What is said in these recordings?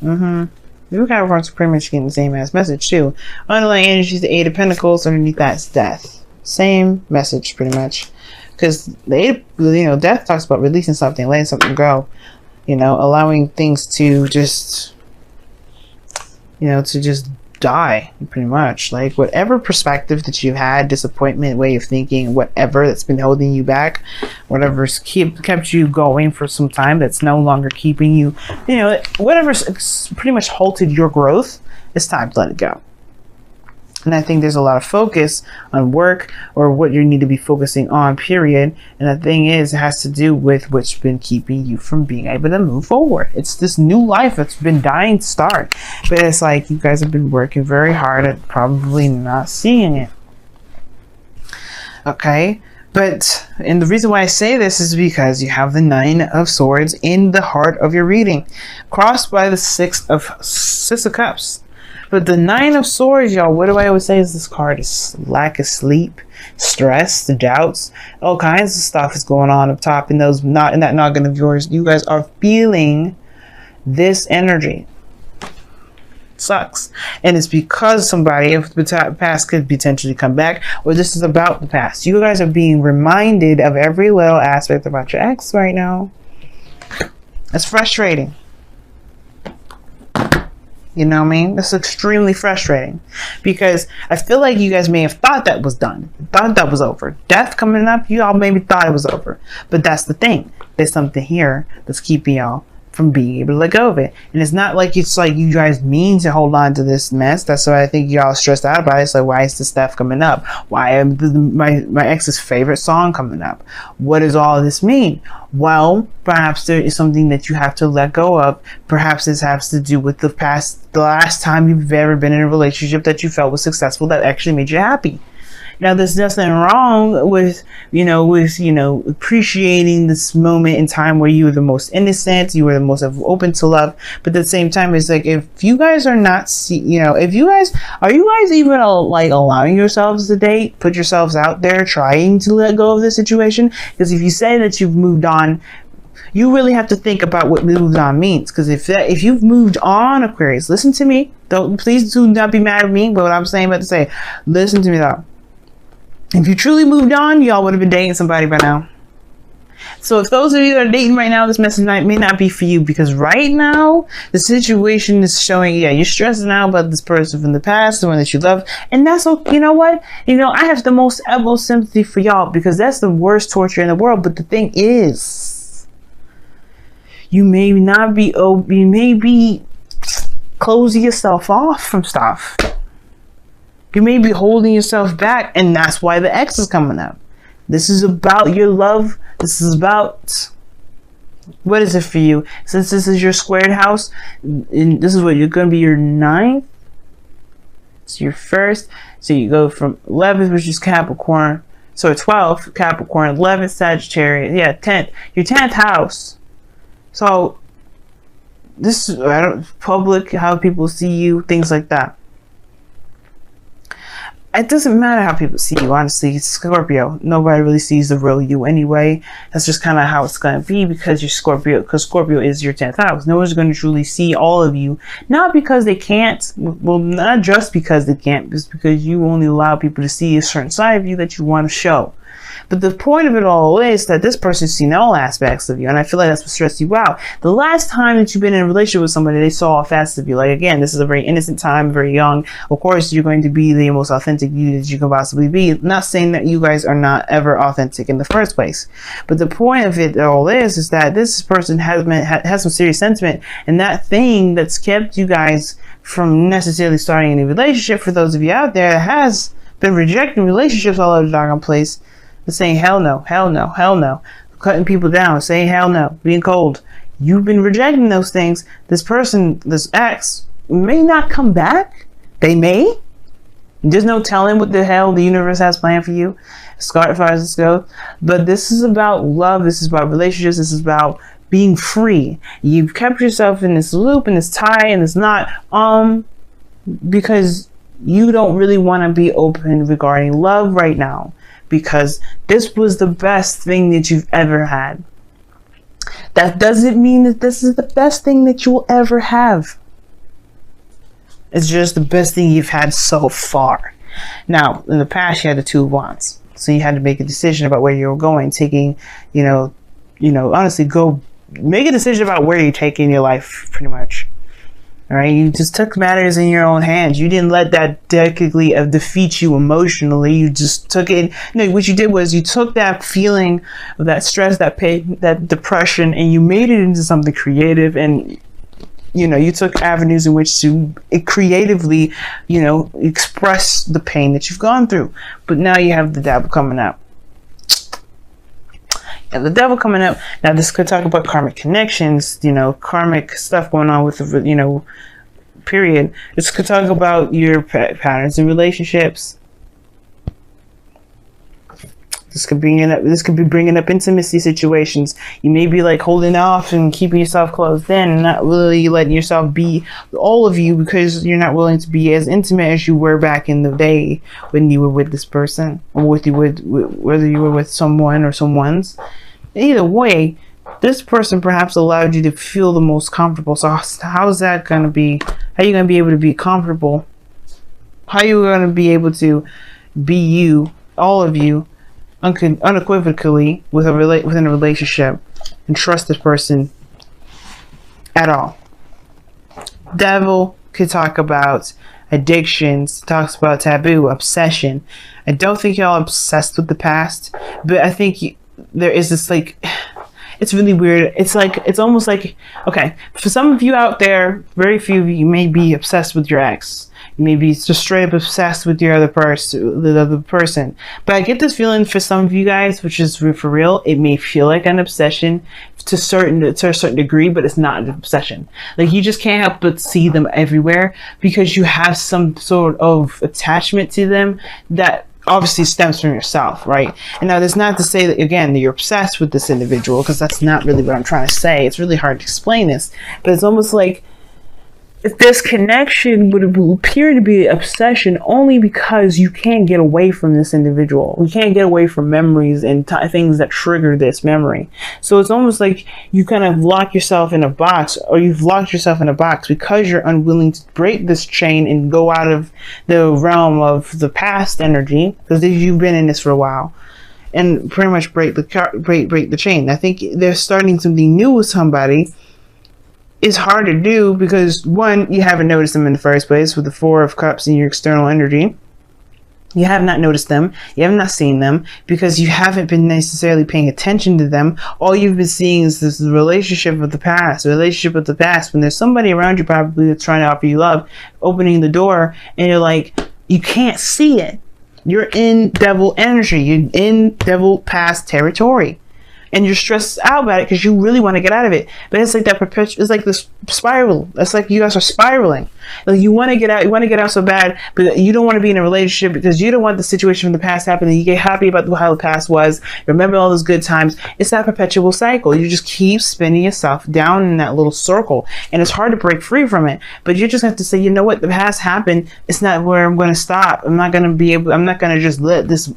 You Capricorns are pretty much getting the same ass message too. Underlying energy is the Eight of Pentacles. Underneath that's death. Same message pretty much. Because the eight, death talks about releasing something, letting something go. Allowing things to just, to just die pretty much. Like whatever perspective that you had, disappointment, way of thinking, whatever that's been holding you back, whatever's kept you going for some time, that's no longer keeping you, whatever's pretty much halted your growth, it's time to let it go. And I think there's a lot of focus on work or what you need to be focusing on, period. And the thing is, it has to do with what's been keeping you from being able to move forward. It's this new life that's been dying to start. But it's like you guys have been working very hard at probably not seeing it. Okay? And the reason why I say this is because you have the Nine of Swords in the heart of your reading, crossed by the Six of Cups. But the Nine of Swords, y'all, what do I always say is this card is lack of sleep, stress, doubts, all kinds of stuff is going on up top in that noggin of yours. You guys are feeling this energy. Sucks. And it's because somebody of the past could potentially come back, or this is about the past. You guys are being reminded of every little aspect about your ex right now. It's frustrating. You know what I mean? That's extremely frustrating because I feel like you guys may have thought that was done, thought that was over. Death coming up, you all maybe thought it was over. But that's the thing. There's something here that's keeping y'all from being able to let go of it. And it's not like it's like you guys mean to hold on to this mess. That's why I think y'all stressed out about it. It's like, why is this stuff coming up? Why am my ex's favorite song coming up? What does all this mean? Well, perhaps there is something that you have to let go of. Perhaps this has to do with the last time you've ever been in a relationship that you felt was successful, that actually made you happy. Now, there's nothing wrong with, appreciating this moment in time where you were the most innocent, you were the most open to love. But at the same time, it's like, if you guys are not, are you guys even like allowing yourselves to date, put yourselves out there, trying to let go of the situation? Because if you say that you've moved on, you really have to think about what moved on means. Because if you've moved on, Aquarius, listen to me. Please do not be mad at me. But what I'm saying about to say, listen to me though. If you truly moved on, y'all would have been dating somebody by now. So if those of you that are dating right now, this message may not be for you, because right now the situation is showing, you're stressing out about this person from the past, the one that you love, and that's okay. You know what? I have the most sympathy for y'all, because that's the worst torture in the world. But the thing is, you may not be open, you may be closing yourself off from stuff. You may be holding yourself back, and that's why the X is coming up. This is about your love. This is about, what is it for you? Since this is your squared house, and this is what you're going to be your 9th. It's your first. So you go from 11th, which is Capricorn. So 12th, Capricorn, 11th, Sagittarius. Yeah, 10th. Your 10th house. So this is public, how people see you, things like that. It doesn't matter how people see you, honestly. It's Scorpio. Nobody really sees the real you anyway. That's just kind of how it's going to be, because you're Scorpio, because Scorpio is your 10th house. No one's going to truly see all of you. Not because they can't. Well, not just because they can't. It's because you only allow people to see a certain side of you that you want to show. But the point of it all is that this person's seen all aspects of you, and I feel like that's what stressed you out. The last time that you've been in a relationship with somebody, they saw all facets of you. Like, again, this is a very innocent time, very young. Of course, you're going to be the most authentic you that you can possibly be. I'm not saying that you guys are not ever authentic in the first place. But the point of it all is that this person has some serious sentiment, and that thing that's kept you guys from necessarily starting any relationship, for those of you out there that has been rejecting relationships all over the doggone place, saying hell no, hell no, hell no, cutting people down, saying hell no, being cold. You've been rejecting those things. This person, this ex, may not come back. They may. There's no telling what the hell the universe has planned for you, as far as this goes. But this is about love. This is about relationships. This is about being free. You've kept yourself in this loop, in this tie, and it's not because you don't really want to be open regarding love right now. Because this was the best thing that you've ever had. That doesn't mean that this is the best thing that you will ever have. It's just the best thing you've had so far. Now, in the past, you had the Two of Wands. So you had to make a decision about where you were going, taking, honestly, go make a decision about where you're taking your life, pretty much. All right, you just took matters in your own hands. You didn't let that technically defeat you emotionally. You just took it. No, what you did was you took that feeling of that stress, that pain, that depression, and you made it into something creative. And you took avenues in which to creatively, express the pain that you've gone through. But now you have the Devil coming up. And the Devil coming up. Now this could talk about karmic connections, karmic stuff going on with the, period. This could talk about your patterns in relationships. This could be bringing up intimacy situations. You may be like holding off and keeping yourself closed in, and not really letting yourself be all of you because you're not willing to be as intimate as you were back in the day when you were with this person, or whether you were with someone or someone's. Either way, this person perhaps allowed you to feel the most comfortable. So how's that going to be? How are you going to be able to be comfortable? How are you going to be able to be you, all of you, unequivocally within a relationship and trust this person at all? Devil could talk about addictions, talks about taboo, obsession. I don't think y'all obsessed with the past, but I think there is this it's really weird. It's almost like, okay, for some of you out there, very few of you may be obsessed with your ex. You may be just straight up obsessed with your the other person. But I get this feeling for some of you guys, which is for real, it may feel like an obsession to a certain degree, but it's not an obsession. Like, you just can't help but see them everywhere because you have some sort of attachment to them that obviously stems from yourself, right? And now that's not to say that, again, that you're obsessed with this individual, because that's not really what I'm trying to say. It's really hard to explain this, but it's almost like if this connection would appear to be obsession only because you can't get away from this individual. You can't get away from memories and things that trigger this memory. So it's almost like you kind of lock yourself in a box, or you've locked yourself in a box because you're unwilling to break this chain and go out of the realm of the past energy, because you've been in this for a while, and pretty much break the chain. I think they're starting something new with somebody. It's hard to do because, one, you haven't noticed them in the first place with the Four of Cups in your external energy. You have not noticed them. You have not seen them because you haven't been necessarily paying attention to them. All you've been seeing is this relationship of the past, when there's somebody around you probably that's trying to offer you love, opening the door, and you're like, you can't see it. You're in devil energy. You're in devil past territory. And you're stressed out about it because you really want to get out of it. But it's like that it's like this spiral. It's like you guys are spiraling. Like, you want to get out so bad, but you don't want to be in a relationship because you don't want the situation from the past happening. You get happy about how the past was. Remember all those good times. It's that perpetual cycle. You just keep spinning yourself down in that little circle. And it's hard to break free from it. But you just have to say, you know what? The past happened. It's not where I'm going to stop. I'm not going to just let this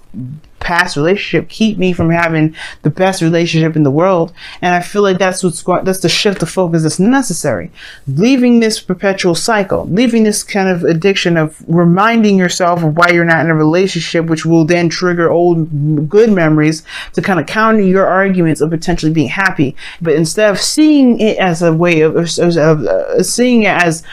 past relationship keep me from having the best relationship in the world. And I feel like that's the shift of focus that's necessary. Leaving this perpetual cycle, leaving this kind of addiction of reminding yourself of why you're not in a relationship, which will then trigger old good memories to kind of counter your arguments of potentially being happy. But instead of seeing it as a way seeing it as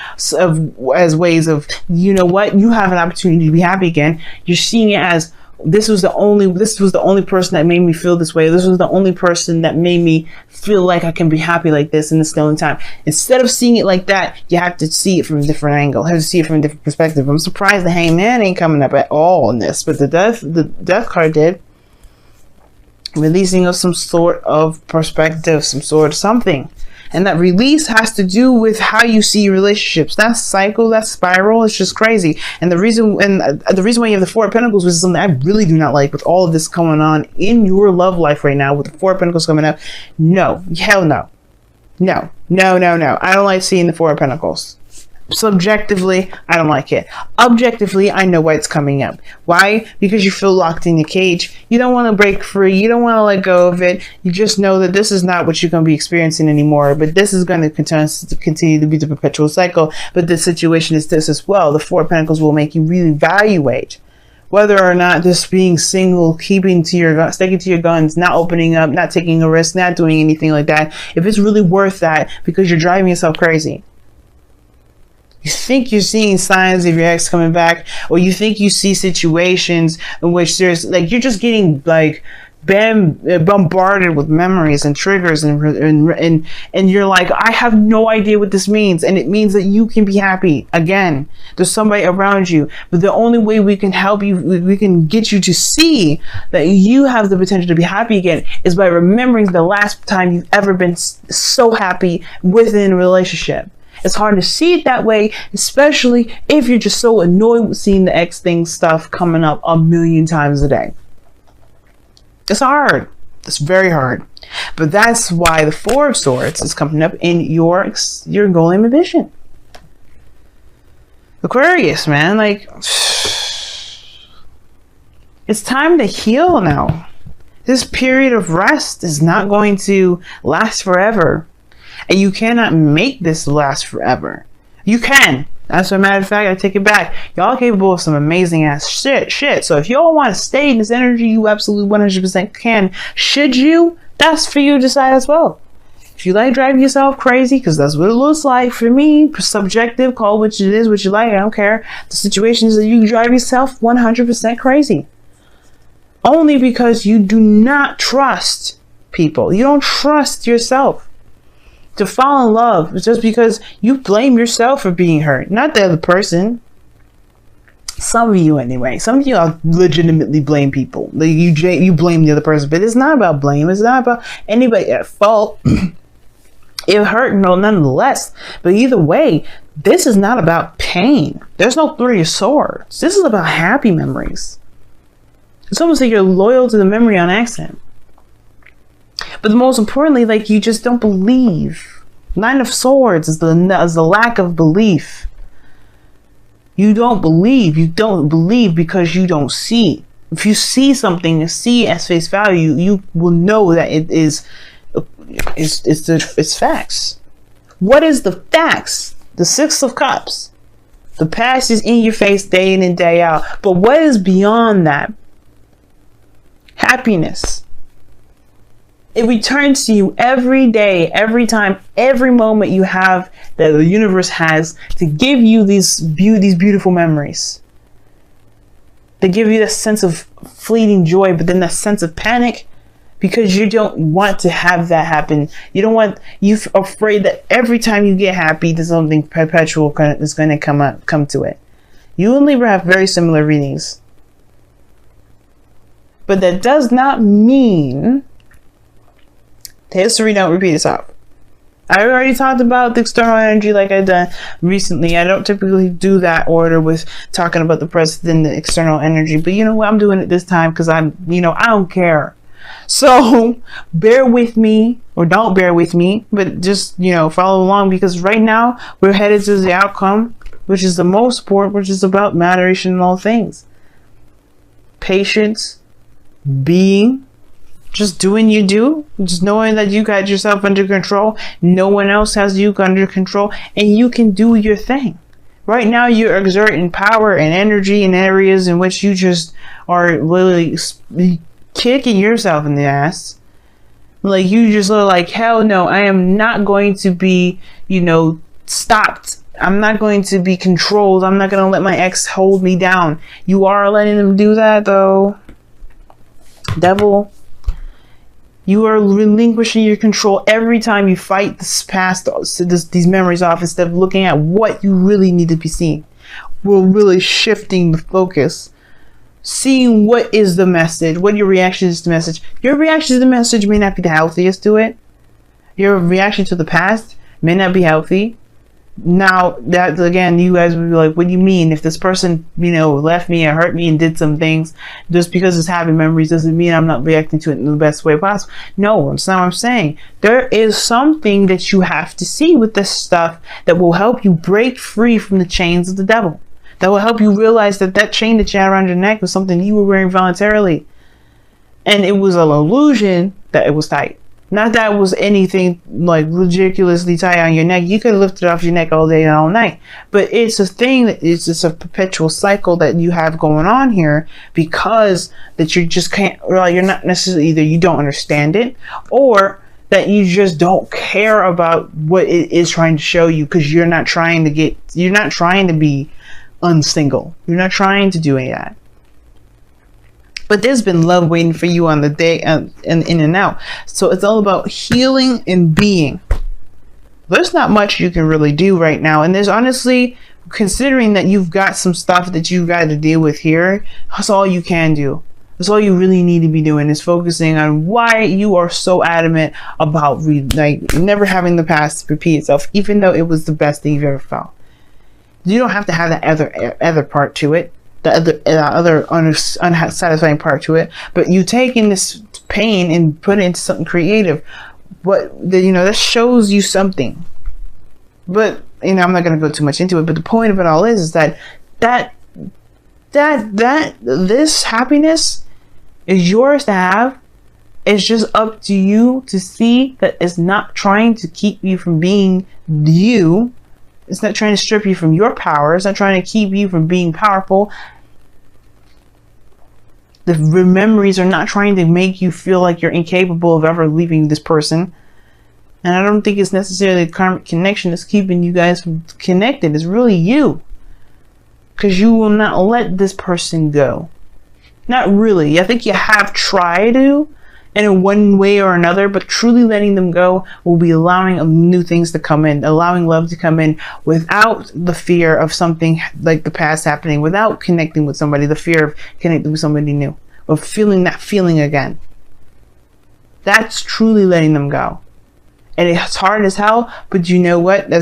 ways of, you know what, you have an opportunity to be happy again, you're seeing it as, this was the only person that made me feel this way. This was the only person that made me feel like I can be happy like this in this the only time. Instead of seeing it like that, you have to see it from a different angle. You have to see it from a different perspective. I'm surprised the Hangman ain't coming up at all in this, but the death card did. Releasing of some sort of perspective, some sort of something. And that release has to do with how you see relationships. That cycle, that spiral, it's just crazy. And the reason why you have the Four of Pentacles, which is something I really do not like with all of this going on in your love life right now, with the Four of Pentacles coming up. No, hell no. No. I don't like seeing the Four of Pentacles. Subjectively, I don't like it. Objectively, I know why it's coming up. Why? Because you feel locked in your cage. You don't want to break free. You don't want to let go of it. You just know that this is not what you're going to be experiencing anymore. But this is going to continue to be the perpetual cycle. But the situation is this as well. The Four of Pentacles will make you reevaluate whether or not this being single, keeping to your sticking to your guns, not opening up, not taking a risk, not doing anything like that, if it's really worth that, because you're driving yourself crazy. You think you're seeing signs of your ex coming back, or you think you see situations in which there's like you're just getting like bombarded with memories and triggers, and you're like, I have no idea what this means, and it means that you can be happy again. There's somebody around you, but the only way we can help you, we can get you to see that you have the potential to be happy again, is by remembering the last time you've ever been so happy within a relationship. It's hard to see it that way, especially if you're just so annoyed with seeing the ex thing stuff coming up a million times a day. It's hard. It's very hard. But that's why the Four of Swords is coming up in your goal and ambition. Aquarius, man, like, it's time to heal now. This period of rest is not going to last forever. And you cannot make this last forever. You can. As a matter of fact, I take it back. Y'all are capable of some amazing ass shit. So if y'all want to stay in this energy, you absolutely 100% can. Should you? That's for you to decide as well. If you like driving yourself crazy, because that's what it looks like for me, subjective, call what it is, what you like, I don't care. The situation is that you drive yourself 100% crazy. Only because you do not trust people. You don't trust yourself to fall in love just because you blame yourself for being hurt, not the other person. Some of you anyway. Some of you are legitimately blame people. Like you blame the other person, but it's not about blame. It's not about anybody at fault. It hurt, no, nonetheless. But either way, this is not about pain. There's no Three of Swords. This is about happy memories. It's almost like you're loyal to the memory on accident. But most importantly, like, you just don't believe. Nine of Swords is the lack of belief. You don't believe. You don't believe because you don't see. If you see something, see as face value, you will know that it's facts. What is the facts? The Six of Cups. The past is in your face day in and day out. But what is beyond that? Happiness. It returns to you every day, every time, every moment you have that the universe has to give you these beautiful memories. They give you that sense of fleeting joy, but then that sense of panic because you don't want to have that happen. You're afraid that every time you get happy, there's something perpetual that's going to come to it. You and Libra have very similar readings. But that does not mean history don't repeat itself. I already talked about the external energy like I've done recently. I don't typically do that order with talking about the present and the external energy, but you know what? I'm doing it this time because I don't care. So bear with me, or don't bear with me, but just, follow along, because right now we're headed to the outcome, which is the most important, which is about moderation in all things. Patience, being, just doing you do, just knowing that you got yourself under control. No one else has you under control, and you can do your thing. Right now, you're exerting power and energy in areas in which you just are literally kicking yourself in the ass. Like, you just look like, hell no, I am not going to be, stopped. I'm not going to be controlled. I'm not going to let my ex hold me down. You are letting them do that, though. Devil. You are relinquishing your control every time you fight this past, these memories off, instead of looking at what you really need to be seeing. We're really shifting the focus. Seeing what is the message, what your reaction is to the message. Your reaction to the message may not be the healthiest to it. Your reaction to the past may not be healthy. Now that, again, you guys would be like, what do you mean? If this person, left me and hurt me and did some things, just because it's happy memories doesn't mean I'm not reacting to it in the best way possible. No, that's not what I'm saying. There is something that you have to see with this stuff that will help you break free from the chains of the devil. That will help you realize that that chain that you had around your neck was something you were wearing voluntarily. And it was an illusion that it was tight. Not that it was anything like ridiculously tight on your neck. You could lift it off your neck all day and all night. But it's a thing that it's just a perpetual cycle that you have going on here, because that you just can't, well, you're not necessarily, either you don't understand it, or that you just don't care about what it is trying to show you, because you're not trying to be unsingle. You're not trying to do any of that. But there's been love waiting for you on the day and in and out. So it's all about healing and being. There's not much you can really do right now. And there's honestly, considering that you've got some stuff that you've got to deal with here, that's all you can do. That's all you really need to be doing, is focusing on why you are so adamant about never having the past repeat itself, even though it was the best thing you've ever felt. You don't have to have that other part to it. The other unsatisfying part to it, but you take in this pain and put it into something creative. That shows you something. But I'm not going to go too much into it. But the point of it all is that this happiness is yours to have. It's just up to you to see that it's not trying to keep you from being you. It's not trying to strip you from your power. It's not trying to keep you from being powerful. The memories are not trying to make you feel like you're incapable of ever leaving this person. And I don't think it's necessarily a karmic connection that's keeping you guys connected. It's really you. Because you will not let this person go. Not really. I think you have tried to, in one way or another, but truly letting them go will be allowing new things to come in, allowing love to come in without the fear of something like the past happening, without connecting with somebody, the fear of connecting with somebody new, of feeling that feeling again. That's truly letting them go. And it's hard as hell, but you know what? You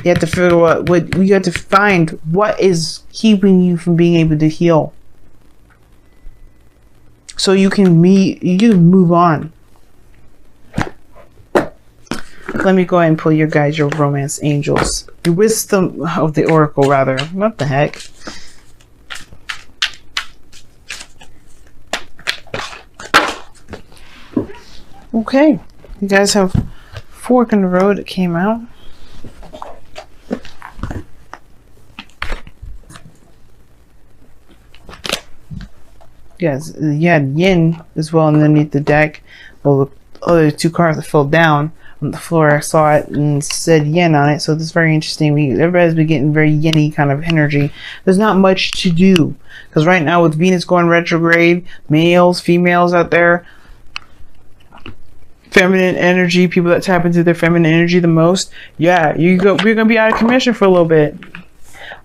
have to figure out you have to find what is keeping you from being able to heal. So you can move on. Let me go ahead and pull your guys, your romance angels. The wisdom of the oracle, rather. What the heck? Okay. You guys have Fork in the Road that came out. Yes, you had Yin as well underneath the deck. Well, the other two cards that fell down on the floor, I saw it and said Yin on it. So this is very interesting. Everybody's been getting very Yin-y kind of energy. There's not much to do, because right now with Venus going retrograde, males, females out there, feminine energy, people that tap into their feminine energy the most, we're gonna be out of commission for a little bit,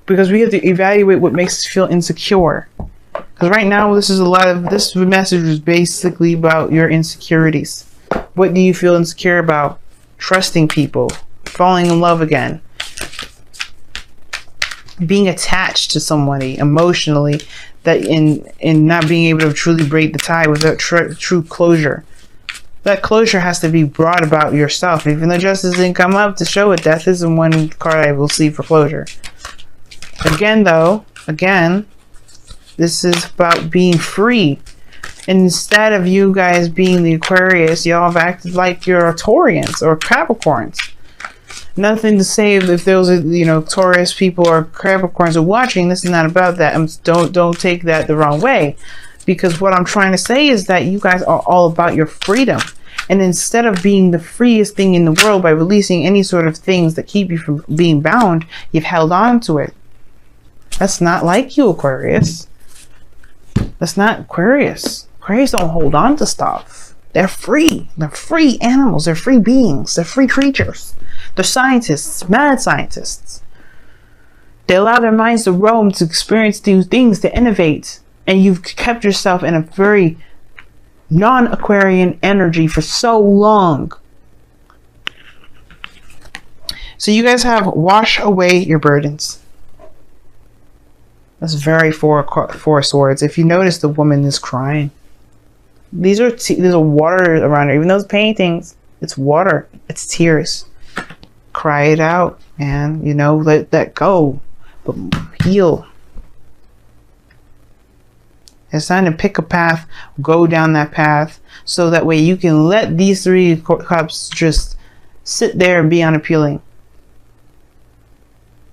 because we have to evaluate what makes us feel insecure. Because right now, this message is basically about your insecurities. What do you feel insecure about? Trusting people, falling in love again, being attached to somebody emotionally, that in not being able to truly break the tie without true closure. That closure has to be brought about yourself. Even though justice didn't come up to show it, death isn't one card I will see for closure. Again, this is about being free. Instead of you guys being the Aquarius, y'all have acted like you're Taurians or Capricorns. Nothing to say if those are, Taurus people or Capricorns are watching. This is not about that. Don't take that the wrong way. Because what I'm trying to say is that you guys are all about your freedom. And instead of being the freest thing in the world by releasing any sort of things that keep you from being bound, you've held on to it. That's not like you, Aquarius. That's not Aquarius. Aquarius don't hold on to stuff. They're free. They're free animals. They're free beings. They're free creatures. They're scientists, mad scientists. They allow their minds to roam, to experience new things, to innovate. And you've kept yourself in a very non-Aquarian energy for so long. So you guys have wash away your burdens. That's very four swords. If you notice, the woman is crying. There's a water around her. Even those paintings, it's water. It's tears. Cry it out, man. You know, let that go. But heal. It's time to pick a path, go down that path, so that way you can let these 3 cups just sit there and be unappealing.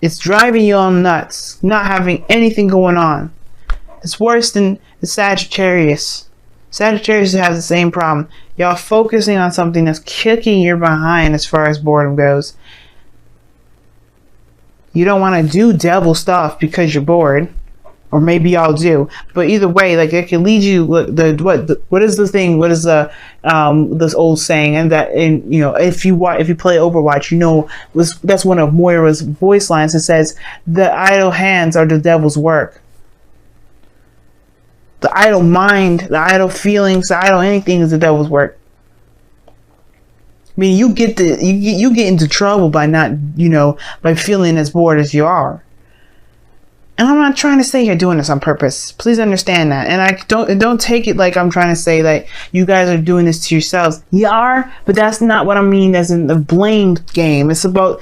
It's driving you all nuts, not having anything going on. It's worse than the Sagittarius. Sagittarius has the same problem. Y'all focusing on something that's kicking your behind as far as boredom goes. You don't want to do devil stuff because you're bored. Or maybe y'all do, but either way, like it can lead you. What is the thing? What is the this old saying? And that, and you know, if you play Overwatch, you know, that's one of Moira's voice lines. It says, "The idle hands are the devil's work. The idle mind, the idle feelings, the idle anything is the devil's work." I mean, you get into trouble by not, you know, by feeling as bored as you are. And I'm not trying to say you're doing this on purpose. Please understand that. And I don't take it like I'm trying to say that you guys are doing this to yourselves. You are, but that's not what I mean as in the blame game. It's about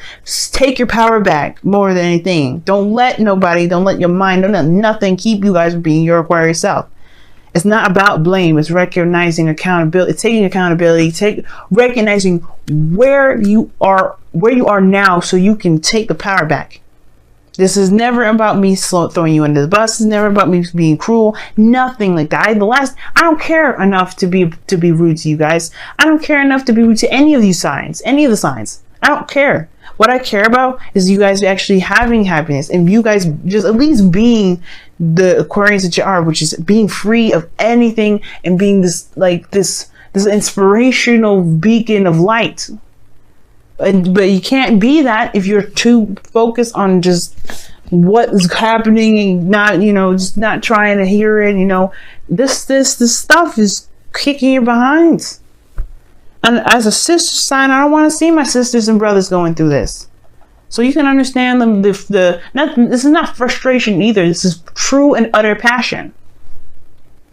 take your power back more than anything. Don't let nobody, don't let your mind, don't let nothing keep you guys from being your Aquarius self. It's not about blame. It's recognizing accountability. It's taking accountability. Recognizing where you are now, so you can take the power back. This is never about me throwing you under the bus. It's never about me being cruel. Nothing like that. I don't care enough to be rude to you guys. I don't care enough to be rude to any of these signs. Any of the signs. I don't care. What I care about is you guys actually having happiness, and you guys just at least being the Aquarians that you are, which is being free of anything and being this inspirational beacon of light. But you can't be that if you're too focused on just what is happening and not, you know, just not trying to hear it. You know, this stuff is kicking your behinds. And as a sister sign, I don't want to see my sisters and brothers going through this. So you can understand them. This is not frustration either. This is true and utter passion.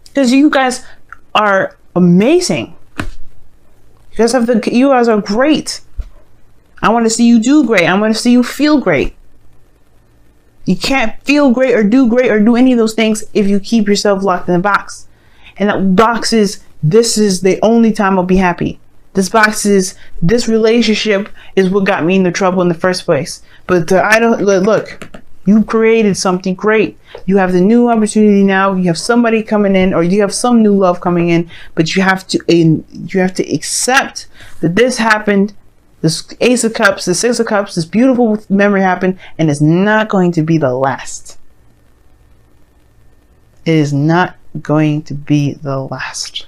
Because you guys are amazing. You guys are great. I want to see you do great. I want to see you feel great. You can't feel great or do any of those things if you keep yourself locked in a box. And that box is, this is the only time I'll be happy. This box is, this relationship is what got me into trouble in the first place. But look, you created something great. You have the new opportunity now. You have somebody coming in, or you have some new love coming in, but you have to accept that this happened. This Ace of Cups, the Six of Cups, this beautiful memory happened, and it's not going to be the last. It is not going to be the last.